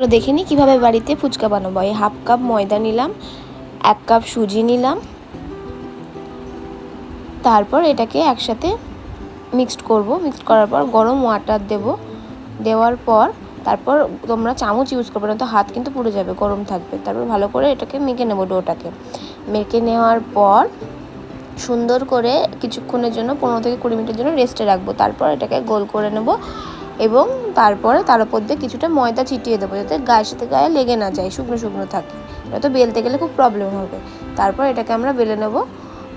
তো দেখে নিই কীভাবে বাড়িতে ফুচকা বানাবো। এই হাফ কাপ ময়দা নিলাম, 1 কাপ সুজি নিলাম, তারপর এটাকে একসাথে মিক্সড করব। মিক্সড করার পর গরম ওয়াটার দেব, দেওয়ার পর তারপর তোমরা চামচ ইউজ করবে না, তো হাত কিন্তু পুড়ে যাবে, গরম থাকবে। তারপর ভালো করে এটাকে মেখে নেব। ডোটাকে মেখে নেওয়ার পর সুন্দর করে কিছুক্ষণের জন্য 15 থেকে 20 মিনিটের জন্য রেস্টে রাখবো। তারপর এটাকে গোল করে নেব এবং তারপরে তার উপর দিয়ে কিছুটা ময়দা ছিটিয়ে দেবো, যাতে গায়ের সাথে গায়ে লেগে না যায়, শুকনো শুকনো থাকে। এটা তো বেলতে গেলে খুব প্রবলেম হবে। তারপর এটাকে আমরা বেলে নেব।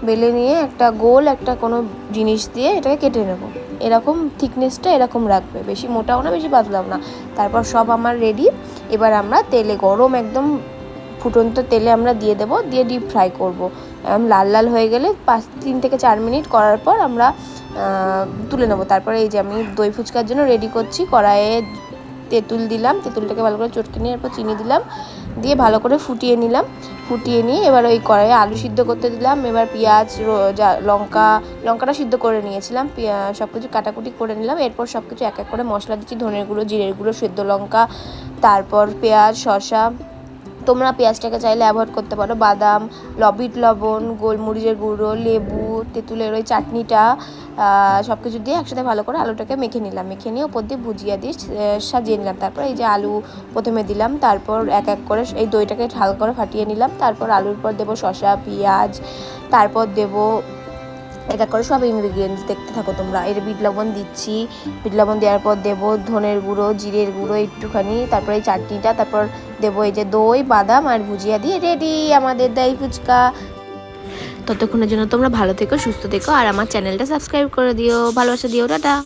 বেলে নিয়ে একটা গোল একটা কোনো জিনিস দিয়ে এটাকে কেটে নেব। এরকম থিকনেসটা এরকম রাখবে, বেশি মোটাও না বেশি পাতলাও না। তারপর সব আমার রেডি। এবার আমরা তেলে, গরম একদম ফুটন্ত তেলে আমরা দিয়ে দেবো, দিয়ে ডিপ ফ্রাই করবো। লাল লাল হয়ে গেলে 3 থেকে 4 মিনিট করার পর আমরা তুলে নেবো। তারপরে এই যে আমি দই ফুচকার জন্য রেডি করছি। কড়াইয়ে তেঁতুল দিলাম, তেঁতুলটাকে ভালো করে চটকে নিয়ে এরপর চিনি দিলাম, দিয়ে ভালো করে ফুটিয়ে নিলাম। ফুটিয়ে নিয়ে এবার ওই কড়াইয়ে আলু সিদ্ধ করতে দিলাম। এবার পেঁয়াজ, লঙ্কাটা সিদ্ধ করে নিয়েছিলাম, সব কিছু কাটাকুটি করে নিলাম। এরপর সব কিছু এক এক করে মশলা দিচ্ছি, ধনের গুঁড়ো, জিরের গুঁড়ো, সেদ্ধ লঙ্কা, তারপর পেঁয়াজ, শসা। তোমরা পেঁয়াজটাকে চাইলে অ্যাভয়েড করতে পারো। বাদাম, বিট লবণ, গোলমরিচের গুঁড়ো, লেবু, তেঁতুলের ওই চাটনিটা, সব কিছু দিয়ে একসাথে ভালো করে আলুটাকে মেখে নিলাম। মেখে নিয়ে ওপর দিয়ে ভুজিয়া দিয়ে সাজিয়ে নিলাম। তারপর এই যে আলু প্রথমে দিলাম, তারপর এক এক করে এই দইটাকে হালকা করে ফাটিয়ে নিলাম। তারপর আলুর পর দেবো শসা, পেঁয়াজ, তারপর দেবো এক এক করে সব ইনগ্রিডিয়েন্টস, দেখতে থাকো তোমরা। এর বিট লবণ দিচ্ছি, বিট লবণ দেওয়ার পর দেবো ধনের গুঁড়ো, জিরের গুঁড়ো একটুখানি, তারপর এই চাটনিটা, তারপর দেবো এই যে দই, বাদাম আর ভুজিয়া দিয়ে রেডি আমাদের দই ফুচকা। ততক্ষণের জন্য তোমরা ভালো থেকো, সুস্থ থেকো, আর আমার চ্যানেলটা সাবস্ক্রাইব করে দিও, ভালোবাসা দিও, টাটা।